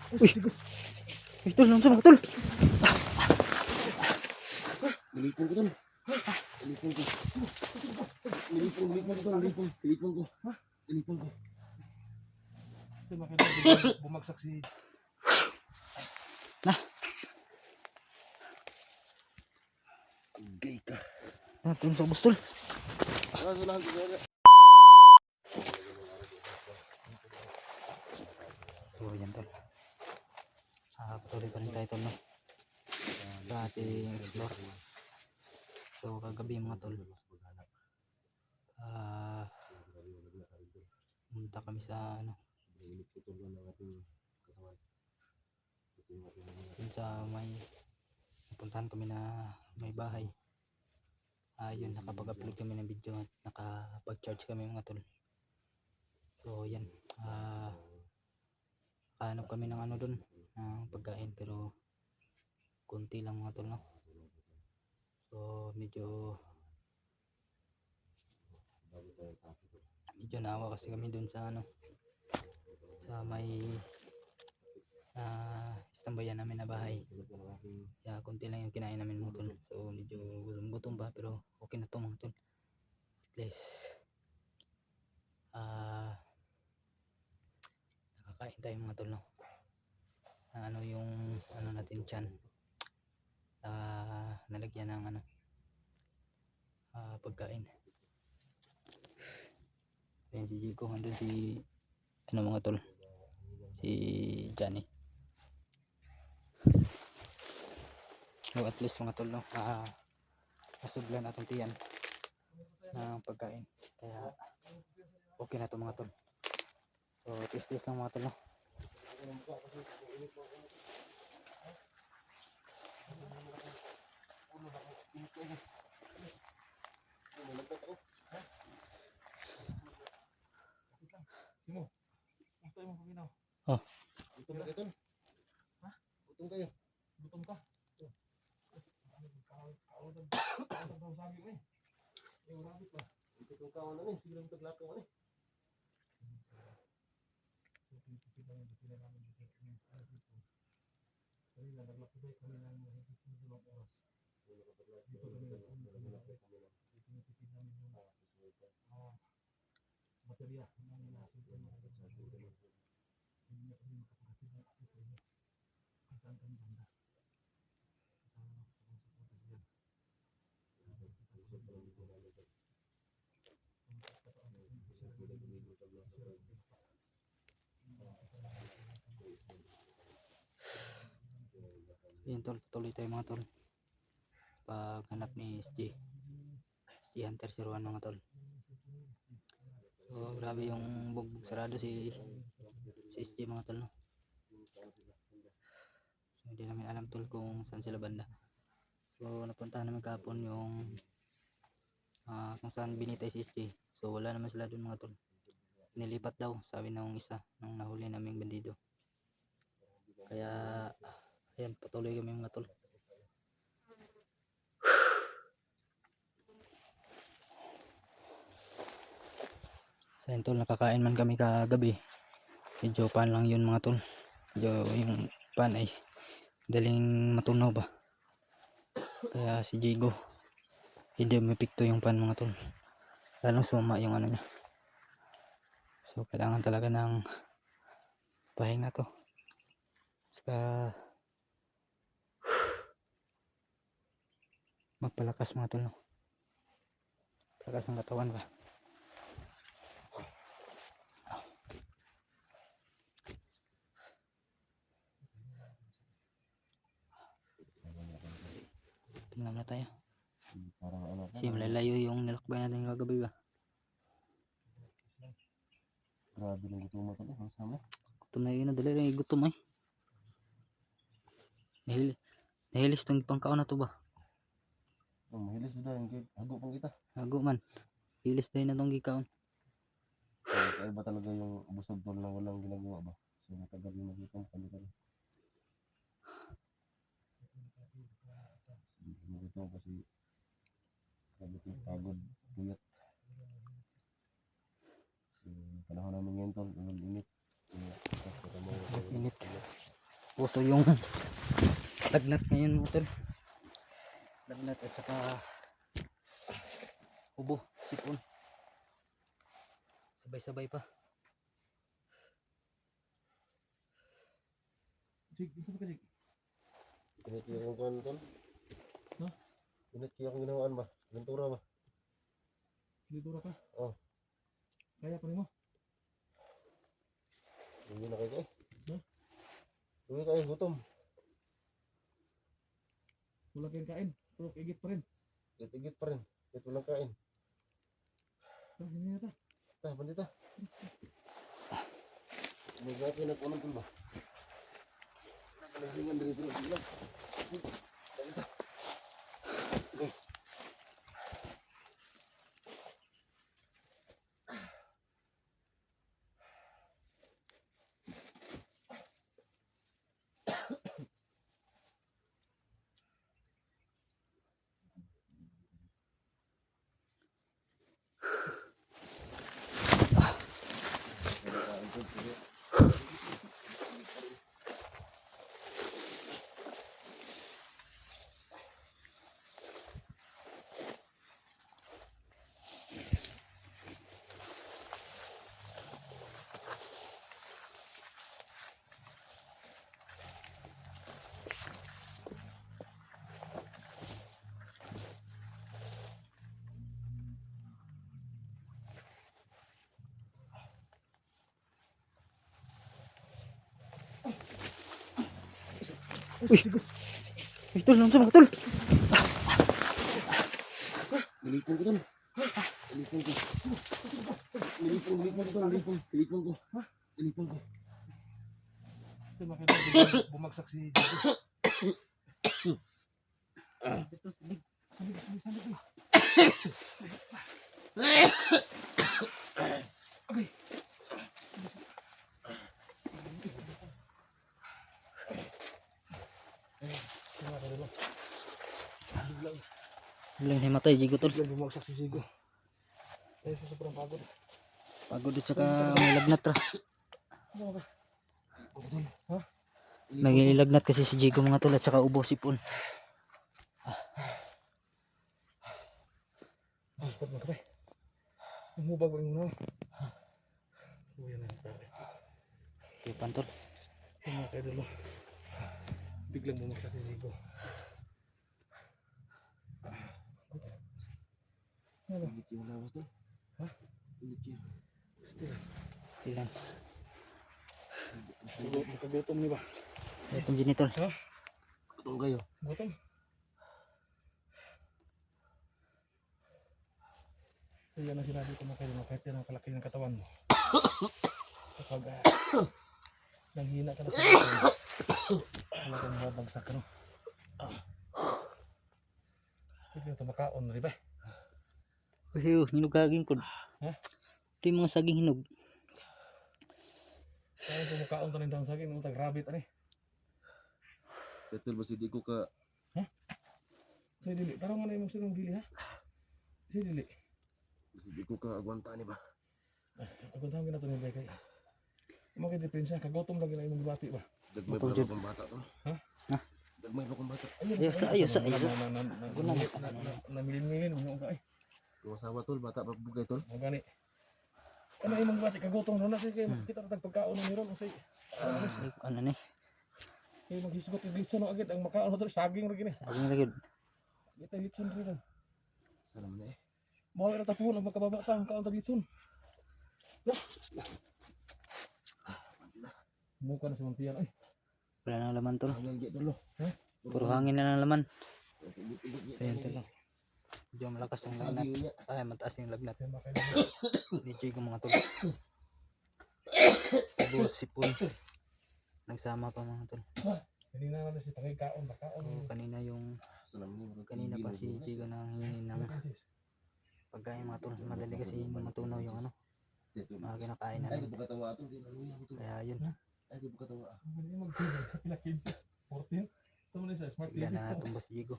Uy, uy, tol, langsung mga tol. Nilipon ko tol. Nilipon ko. Nilipon ko tol. Nilipon ko. Nilipon ko. Bumagsak si... Nah, Gay ka. natin sa ubos tol. Lahat ko. So, yan tol. Patuloy pa rin tayo tol, no? Sa ating explore. So, kagabi mga tol. Pumunta kami sa ano. Yun sa may napuntahan kami na may bahay. Yun, nakapag-upload kami ng video at nakapag-charge kami mga tol. So, yan. Hanap kami ng ano dun, ng pagkain pero konti lang mga tol, no? So medyo naawa kasi kami dun sa ano, sa may istambayan namin na bahay. Kaya konti lang yung kinain namin mga tol. So medyo gutom pa pero okay na to mga tol. At least nakakain tayo mga tol, no? Ano yung ano natin tiyan, nalagyan ng ano, pagkain. Ayan si Jico, andun si ano mga tol, si Johnny. So at least mga tol, no, nasublan natin tiyan ng pagkain. Kaya okay na to mga tol. So tis lang mga tol, no. Simo, gusto mo kuminaw? Oh, Gutom na kayo tol. Ha? Gutom kayo. Gutom ka? Sabi ko eh. Marami pa. Gutom ka na eh. Sige lang taglato ka eh. yun tol, tuloy tayo mga tol. Paghanap ni SG Hunter 01 mga tol. So grabe yung bugbog sarado si SG mga tol, no? So, hindi namin alam tol kung saan sila banda. So napuntahan namin kahapon yung kung saan binitay si SG. So wala naman sila dun mga tol. Nilipat daw, sabi nung isa nung nahuli naming bandido. Kaya ayan, patuloy kami mga tol. So yun tol, nakakain man kami kagabi. Medyo pan lang yun mga tol. Medyo yung pan ay daling matunaw ba. Kaya si Jigo hindi umipikto yung pan mga tol. Lalong suma yung ano niya. So kailangan talaga ng pahinga to. Saka magpalakas mga tol, no? Palakas ng katawan ba. Tingnan na tayo. Parang ano pa. Kasi malalayo yung nilakbay natin kagabi ba. Grabe ng gutom mo tol. Ang sama. Gutom na yun, dali rin gutom eh. Nahilis tong pangkaon na to ba. Mahilis sudah yung hago pang kita. Hago man. Hilis tayo na tong gikaon. Kaya ba talaga yung busog tol na walang ginagawa ba? So matagal yung magitong kami. Ito kasi grabe yung pagod, puyat. So panahon namin ngayon tol, init. Init. Puso yung lagnat ngayon mga tol. Lagnat at saka ubo, sipon. Sabay-sabay pa. Sig, isa pa kasi. Pinitiyo akong kuhan tol. Ha? Pinitiyo akong ginawaan ba? Ventura ba? Dito ra ka. Oh. Kaya pa nimo. Hindi na kayo Huh? Uwi kayo, gutom. Wala kayong kain. Pero igit pa rin. Igit pa rin. Kahit walang kain. Hindi na ta. Ta, bandita. Magkakain na kunan tol ba? Nakalingan dari pero sige lang. Bandita. Uy, tol, naman mga tol. Nilipon ko tol. Nilipon ko. Nilipon ko tol. Nilipon ko. Nilipon ko. Ito makita bumagsak si Jigo. Ito, salig. Okay. Biglang himatay, Jigo tol. Biglang bumagsak si Jigo. Dahil sa sobrang pagod. Pagod at saka may lagnat ra. Ano ba? Ha? Nagilagnat kasi si Jigo mga tol at saka ubo, sipon. Dapat magkabay. Umubag ang mga. Uy, yan ang pare. Tipan tol. Yung mga kaidolo. Biglang bumagsak si Jigo. Ano? Ulit yung lawas tol. Ha? Ulit yung. Tilan. Nakagutom niyo ba? Itong gini tol. Ha? Gutom kayo. Gutom? So yan ang sinabi ko mga kaidolo. Kahit yan ang kalaki ng katawan mo. Kapag nanghina ka na sa katawan, wala kang mabagsak ka no. Hindi ito makaon rin ba? Uy, hinugagin ko. Ha? Ito yung mga saging hinog. Kaya ito makaon tanin daw sa akin. Utang rabbit ani. Betul ba si di ko ka. Say dili. Parang ano yung sinong dili ha? Say dili. Si di ko ka agwanta ni ba? Ako tawagin na ito ni Bekay. Mga diferensya. Kagutom lagi na yung bati ba? Dagmay Betul, pa Jud. akong bata tol. Ha? Ha? Dagmay pa akong bata. Ayos, ayos. Namilin-milin. Ano ka eh. Kung asawa tol, bata pa bugay tol. Mga gani. Ano yung mga bati? Kagutom na sige. Kita na pagkaon ng meron. Say. Ano ni? Kaya maghisgot yung litson no agad. Ang makaon na ito. Saging rin eh. Saging lagi. Kita yung litson rin. Sana mo na eh. Bawa na tapuhon. Ang magkababata. Ang kaon ng litson. Mukha na sa mampiyan. Ay. Wala nang laman tol. Hanggang git tol. Ha? Puro hangin na ng laman. Igit. So yun tol. Medyo malakas yung lagnat. Sabi niya. Ay, mataas yung lagnat. Kaya makailangan. Ni Jigo mga tol. Ubo, sipon. Nagsama pa mga tol. Kanina na si pangikaon. Bakaon. So, kanina kanina pa si Jigo nang hingin ng pagkain mga tol. Madali kasi matunaw yung ano. Mga kinakain Ay, namin. ko katawa tol. Kinaluya ko tol. Kaya yun. Ay, ko katawa. Hindi mag-fever. Pila kids. 14. Ito mo na siya. Smart Bigla TV. na natumba si Jigo.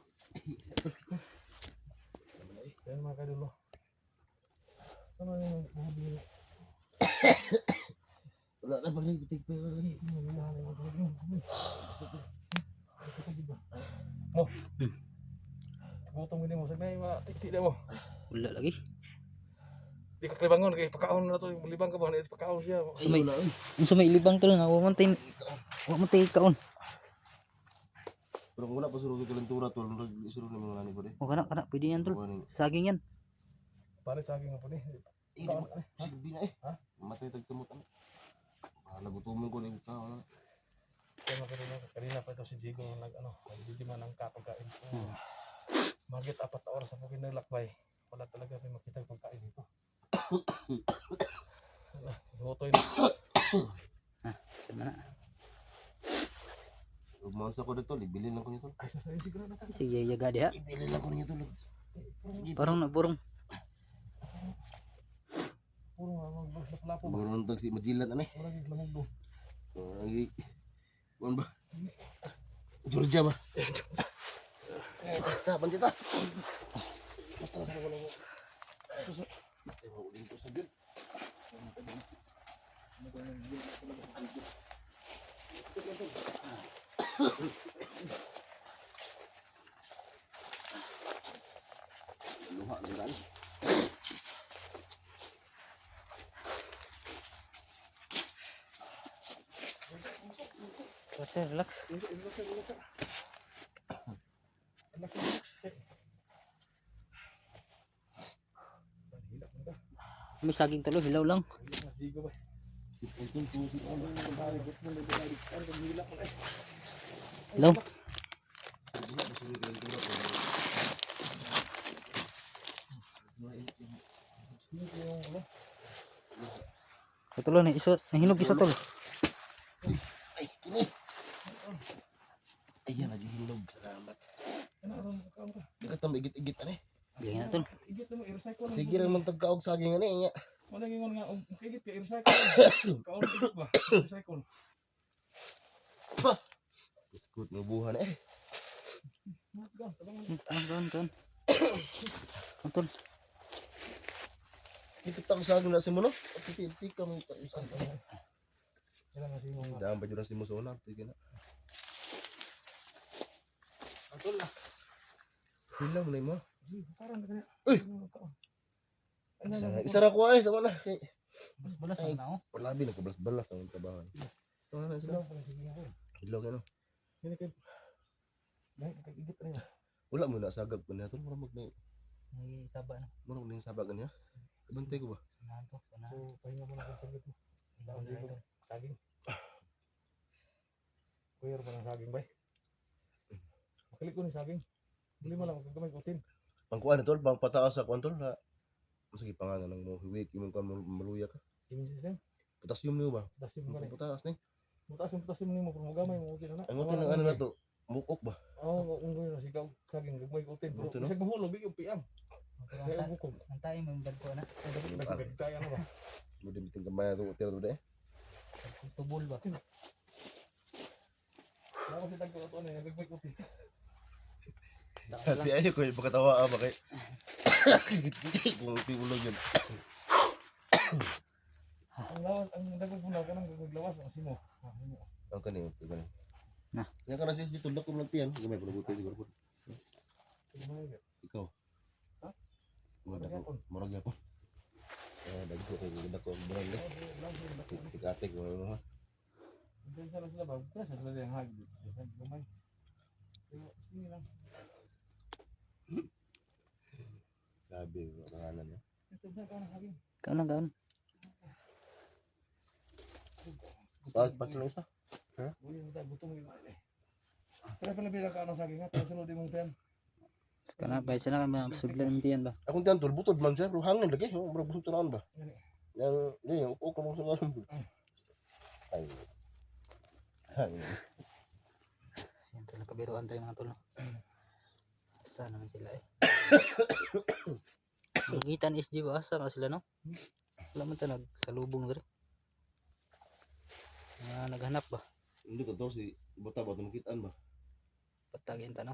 Sana mo na eh. Kaya mga kadulo. Ano yung buhabi nila? Wala na pag-ibig pa yun. Ano yung buhabi nila? mo. Hmm. Gutom gini mo, sabi na tiktik na mo. Wala lagi. Di ka kalibangon, kaya pakaon na to, libang ka ba, na pakaon siya. Sumay, sumay ilibang tol nga wa man tay kaon. Pero kung wala pa suruh kalentura tol, suruh ni mga nani ko de. O kana pwede yan tol. Saging yan. Pare saging nga po ni. Eh, di ba? Sige na eh. Ha? Matay tagsamot ano. Nagutumin ko din ka. Kaya kanina pa ito si Jigo hindi man ang kapagkain. Magit 4 na oras na po kinalakbay. Wala talaga may makita yung pagkain dito. Hutoy na. Sama na. Umansa ko dito, ibilin lang ko nito. Ay, sasayin siguro na ka. Sige yaga diha. Ibilin lang ko nito. Sige. Parang na burong. Puro nga maglapo ba? Burong tag si majilat ano eh. Wala yung lamog do. Lagi. Kuan ba? Georgia ba? Ta, bandita. Basta sa ko lang. Ewa ulit ko sa gud. Luha diran. Relax, relax. May saging talo hilaw lang. Jigo ba? Sipon ko si Ono. Hilaw. Katulo ni iso, nahinog isa tol. Ay, kini. Ayan, naghihinog. Salamat. Ikatam, igit-igit ano eh. Galing na tol. Igit na mo, i-recycle. Sige rin mong tagkaog saging ano eh. Wala yung nga, igit ka, i-recycle. Kaon igit ba? I-recycle. Biskut nubuhan eh. Kan. Tol. Ikit ako saging na si mo no? Piti ka mo. Kailangan kasi mo nga. Daan pa dyan si mo sa una. Sige na. Atol na. Hilang mo na mo. Parang na kanya. Uy! Isara ko ay sama na. Balas Ay. na oh. Labi na kablas-balas ang trabaho. Ano na Sila isa? pala sige nga. Hilaw ano? Hindi kayo. Dahil igit na yun. Wala mo na sagag pa na ito. Murag mag May saba na. murag na yung sabagan niya. Kabantay ko ba? Sanahan to, sanahan. So, pahinga mo na kung saglit mo. Hilaw na ito. Saging. Kuya pa ng saging ba? Makilig ko ni saging. Bili mo lang, magkagamay kutin. Pangkuan tol, pang pataas sa kuan tol na. Sige pangalan ng mo hiwik imong kan maluya ka. Imin system. Potassium niyo ba? Dasim mo ka Pataas ni. Mutasim mo kung magamay mo kutin na. Ang utin ng ano na to. Mukok ba? Oo, unggoy na sigaw. Saging, gagmay kutin. Pero Buti, no? isang mahulog, yung piam. Kaya ang bukog. Ang tayo mo yung bag ko na. Nagkagtaya na ba? Mo din biting kamay to tira to de. Tubol ba? Ako si tagko ito na, gagmay kutin. Di ayo ko pagkatawa ba kay. Kung tiulog yun. Ang lawas, ang dagdag mo na ka nang gaglawas ang simo. Ang kanino, kanino. Nah. Nga ka nasis dito dak ko magtiyan, gamay ko nabuti siguro po. Ikaw. Ha? Murag yapon. Dagko ko dagko brand eh. Tikate ko ano ha. Hindi sila ba? Kasi sila yung hagdi. Kasi gamay. Sige lang. Grabe ang pangalan niya. Ito ba ka ng hagdi? Kaon. Pas lang isa. Uy, yung butong yung eh. Pero pala bilang ka ano sa akin nga, tayo sunod yung ten. Kana bay sana kami suglan mo diyan ba. Akong tiyan tol butod man siya, pero hangin lagi, murag busog tunaon ba. Yang uko mo sa lalim. Ay. Hangin. Yan tol kabiruan tayo mga tol. Asa naman sila eh. Magitan SG ba asa na sila no? Wala man ta nagsalubong diri. Naghanap ba? Hindi ko to si bata ba tumakitaan ba. Patagin ta no.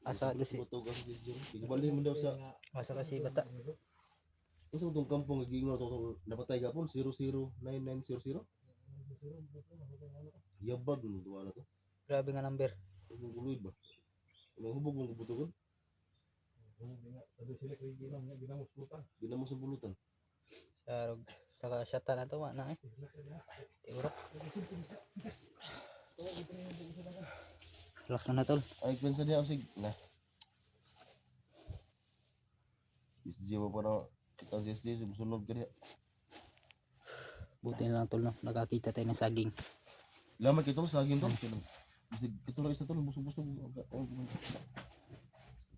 Asa do si Bata kasi si Jero. Igbalhin mo daw sa asa ka si bata. Usa tong kampong gigingon to napatay gapon 009900. Yabag mo to ano to. Grabe nga number. Kung guluid ba. Mahubog mong kabutugon. Sabi sila kay ginamos lutan. Ginamos sa bulutan. Sarog. Saka syata na to, na eh. Tiurok. Relax na tol. Ay, pensa diya sig na. Isdi mo para kita SSD susunod ka diya. Buti na lang tol, no? Nakakita tayo ng saging. Lama kita sa agin to. Bisig kituloy isa to busog-busog.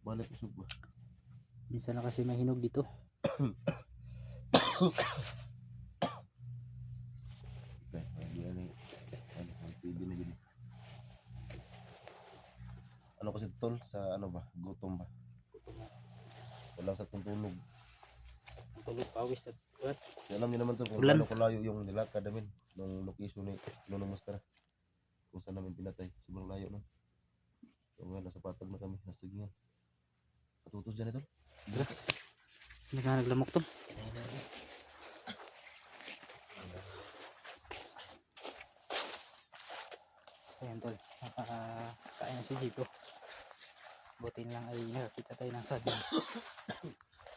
Balik busog ba. Minsan na kasi mahinog dito. Ano kasi tol sa ano ba? Gutom ba? Wala sa tulog. Ang tulog pawis at what? Alam niyo naman to kung Ulan. gaano kalayo yung nilakad namin nung location ni Nonong Maskara. Kung saan namin pinatay. Sobrang layo nun. So ngayon nasa patag na kami. Nasa Sigingan. Patutos dyan ito. Hindi ka naglamok tol. So yan tol. Nakakain na si Jigo. Buti lang ay nakakita tayo ng saging.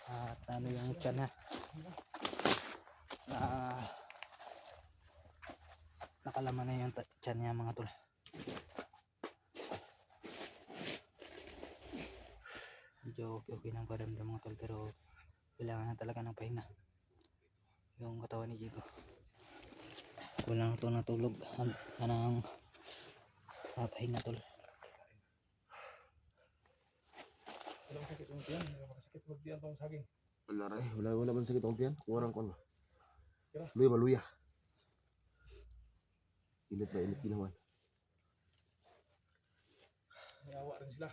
At ano yung tiyan na. Nakalaman na yung tiyan niya mga tol. Medyo okay ng paramdam mga tol, pero kailangan na talaga ng pahinga yung katawan ni Jigo. Kulang ito natulog. Anang pahinga tol. Walang sakit ng tiyan, makasakit mo diyan tong saging. Wala rin. Wala man sakit ang tiyan. Kuwarang ko na. Kira? Maluya. Init na init ginawan. Nayawa rin sila.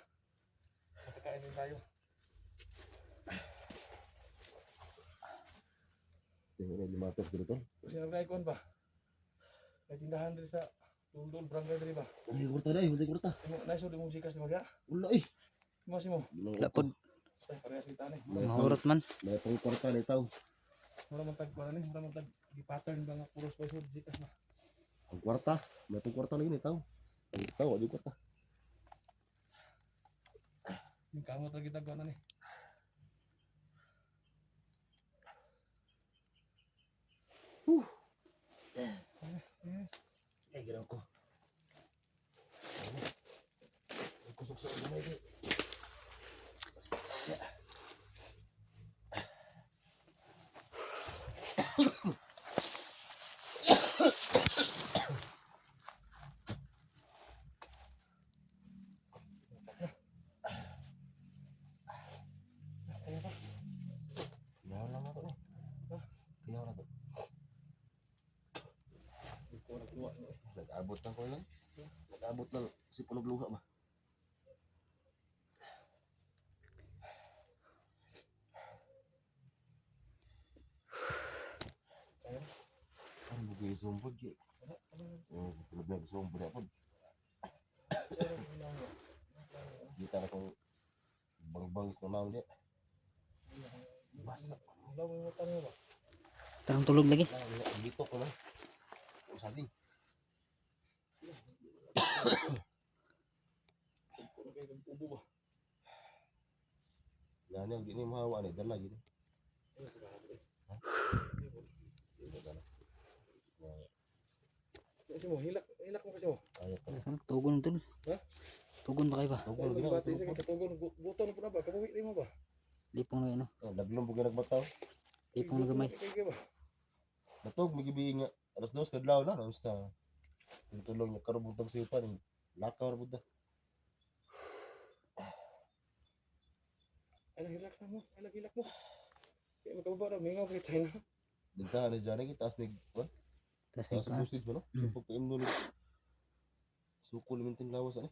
Nakakain din tayo. Tingnan na limatos dito tol. Kasi nag-icon ba? May tindahan din sa Tundol, Barangay din ba? Ay, kurta na eh. Hindi kurta. Naiso di musikas di Maria. Wala eh. Mas mo. Lapod, Ay, parehas kita ni. mahurot man. May pang kurta na itaw. Mura man tag para ni, mura man tag di pattern ba nga puros pa iso musikas na. Ang kwarta. May pang kwarta lagi na itaw. Ang itaw, di kwarta. Yung kamot lagi tag na ni. Yes. Ay, ginaw ko. Ay, kusok sa ulo na ito. Kaya ba? Kaya lang ako eh. Kaya lang ako. Di ko nagluwa no. Nag-abot lang ko yun. Nag-abot lang si punog luha ba? Kaya. Ano mo kayo sumpod yun? Oo, punog na sumpod ako. Kita na kong bang-bangis na naon di. Basa. Daw mo tanong ba? Tarang tulog lagi. Dito ko na. Ang saging. Ko na kay ubo ba? Yan yung di ni mahawa ni dala gini. Ay, grabe. Dito na. Kasi mo hilak mo kasi mo. Ayat na. Tugon tol. Ha? Tugon ba kayo ba? Tugol Ay, gina. bati sa katugon buton po na ba? Kabuhi rin mo ba? Lipong na yun. Naglong bugi nagbataw. Lipong na gamay. Kaya ba? Natog magibi nga. Alas 2 kadlaw na no sa. Yung tulong niya karon buntag sipa ni lakaw ra buda. Ay, hilak na mo. Ay, hilak mo. Kaya magkababa na, mingaw kay China. Dintahan ni Johnny kita asnig. Tapos Sa busis ba no? Yung pagkaim nulo. Sukol minting lawas ani.